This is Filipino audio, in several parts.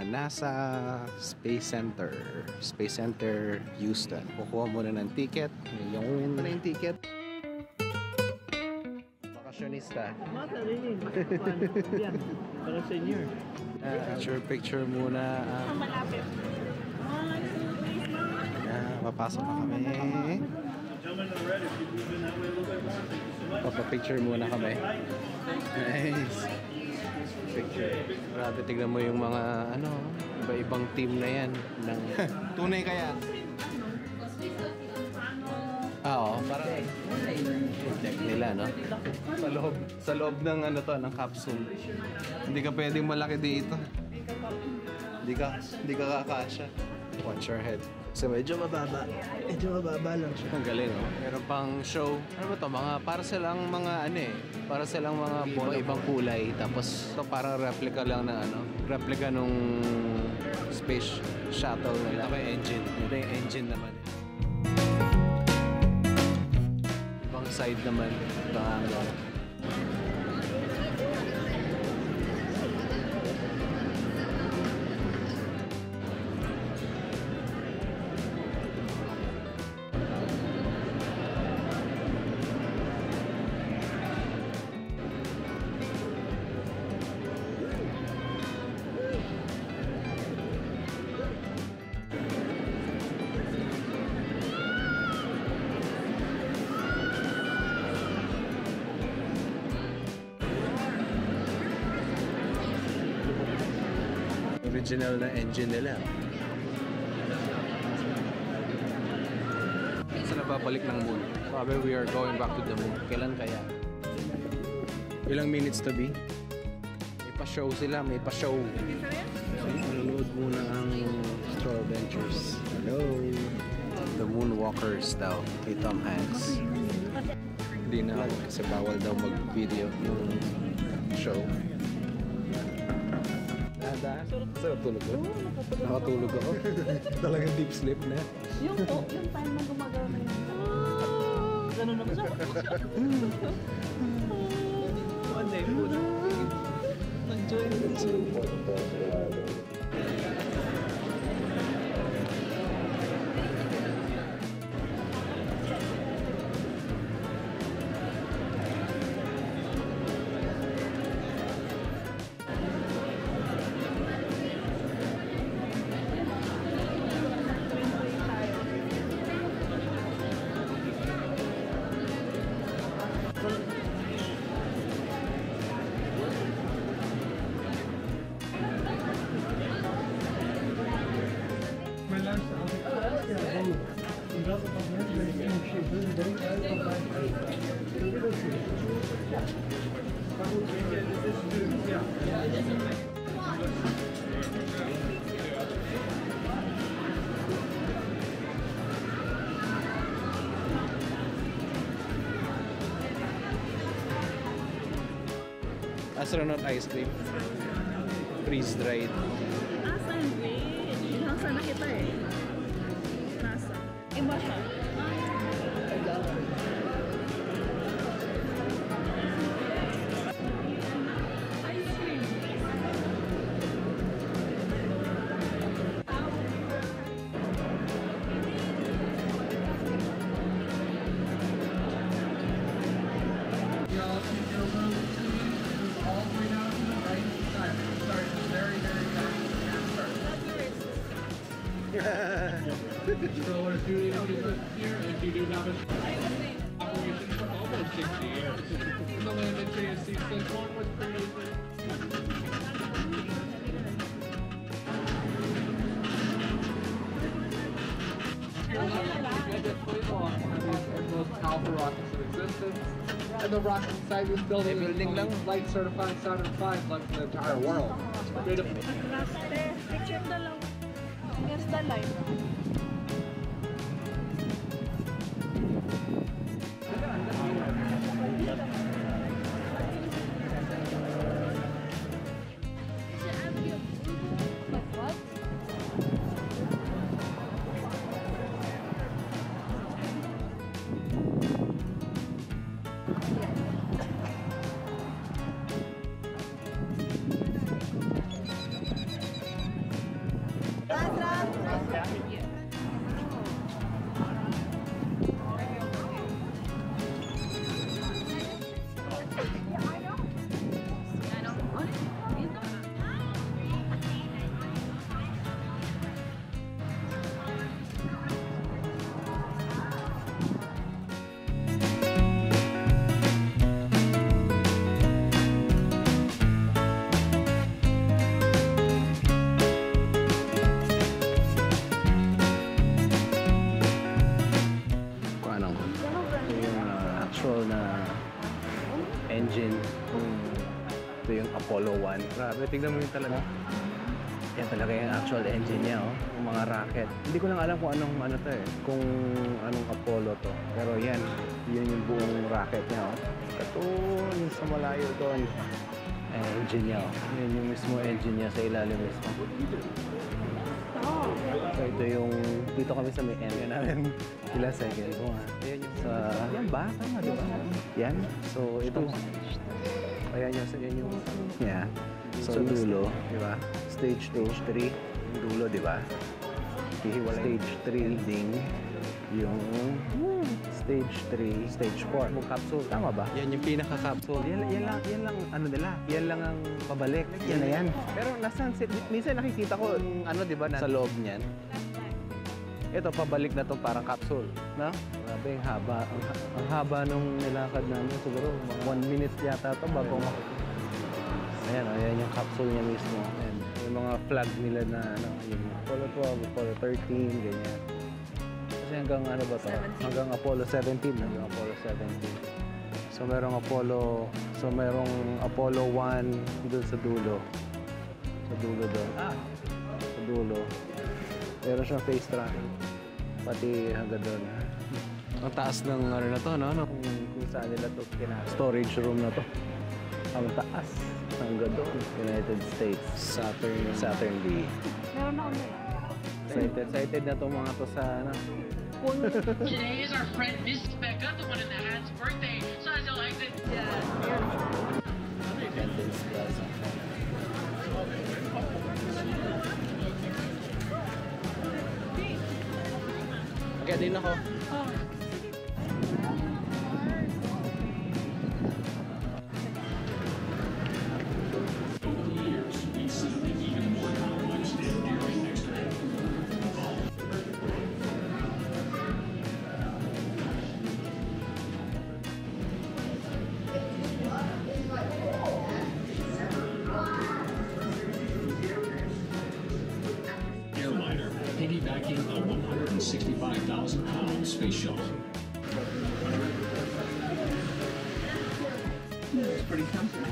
NASA Space Center. Space Center, Houston. Kukuha muna ng ticket. Yung ticket. Bakasyonista. Para senior. Picture muna. Malapit. Papasok na kami. Papapicture muna kami. Nice. Picture. Grabe, tignan mo yung mga iba-ibang team na yan. Tunay kaya? Oo, parang deck nila, no? Sa loob ng ng capsule. Hindi ka pwedeng malaki dito. Hindi ka kakasya. Watch your head. So medyo mababa lang siya. Ang galing, oh. Meron pang show. Ano ba to? Para silang mga ibang kulay. Tapos ito parang replica lang ng replica nung space shuttle nila. Ito yung engine. Ito yung engine naman. Ibang side naman. Ibang original na engine nila. Saan na babalik ng moon? Sabi, we are going back to the moon. Kailan kaya? Ilang minutes to be? May pa-show sila, may pa-show. Nanonood muna ang Star Adventures. Hello! The Moonwalkers daw, kay Tom Hanks. Hindi na ako kasi bawal daw mag-video ng show. Sarap tulog ko? Nakatulog ako. Talagang deep sleep na. Yung time na gumagawa na yun. Ganun naman siya. One day food. Enjoy it. Astronaut ice cream. Freeze-dried. Sandwich. Nasa na kita eh. Nasa. Iba siya. Ice cream. Stroller duty here, and you do have an operation for almost 60 years. The land in JSC since one was created. Most powerful rockets in existence. And the rocket inside this building is Flight Certified Saturn V, like the entire world. Picture the lang. Here's the line. Engine. Ito yung Apollo 1. Grabe, tignan mo yun talaga. Yan talaga yung actual engine niya, oh. Yung mga rocket. Hindi ko lang alam kung anong ano to eh. Kung anong Apollo to. Pero yan, yun yung buong rocket niya, oh. Katun, sa malayo doon. Engine niya, oh. Yun yung mismo engine niya sa ilalim mismo. So ito yung, dito kami sa may end namin. Ilang seconds mo, ha? Ayan yung sa, yan ba? Tama, di ba? Yan. So ito, ayan yung, yeah. So dulo, di ba? Stage 3, yung dulo, di ba? Stage 3 ding, yung stage 3, stage 4. Yung capsule, tama ba? Yan yung pinaka-capsule. Yan lang, ano nila, yan lang ang pabalik. Yan na yan. Pero nasaan, minsan nakikita ko, ano, di ba, sa loob niyan. Ito, pabalik na to parang capsule, no? Grabe, ang haba. Ang haba nung nilakad namin. Siguro, 1 minute yata to bago ayan, ayan yung capsule niya mismo. Ayan, yung mga flag nila na, ano, yung Apollo 12, Apollo 13, ganyan. Kasi hanggang ano ba to? 17. Hanggang Apollo 17, hanggang Apollo 17. So, merong Apollo 1 doon sa dulo. Sa dulo doon. Sa dulo. Meron siyang face tracking. Pati hanggang doon. Ang taas ng ano na to, no? Kung saan nila to storage room na to. Ang taas. Hanggang doon. United States. Saturn V. Meron na ulit. Excited na to mga to sa ano. Today is our friend Miss Becca, the one in the hat's birthday. So as you'll exit. Independence Plaza. Kaya din ako. Airliner piggybacking a 165,000-pound space shuttle. It's pretty comfortable.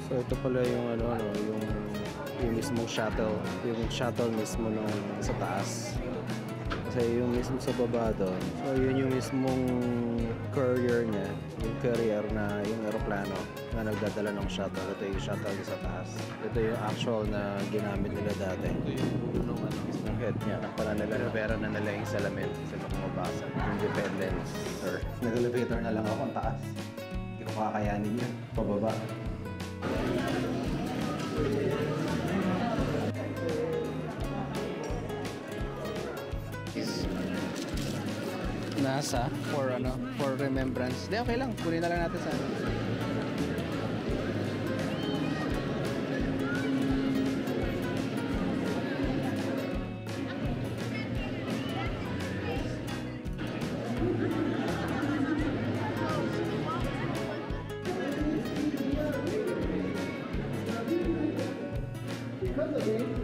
So ito pala yung yung mismong shuttle, mismo nung sa taas. Kasi yung mismo sa baba doon. So yun yung mismong courier niya, yung courier na yung eroplano na nagdadala ng shuttle. Ito yung shuttle sa taas. Ito yung actual na ginamit nila dati. Ito yung mismong head niya. Para nila na nila yung salamin kasi bumabasa. Independence. Or nag-elevator na lang ako ang taas. Hindi ko kakayanin yun. Pababa. NASA for remembrance. Di, okay lang. Kunin na lang natin sa Because of it,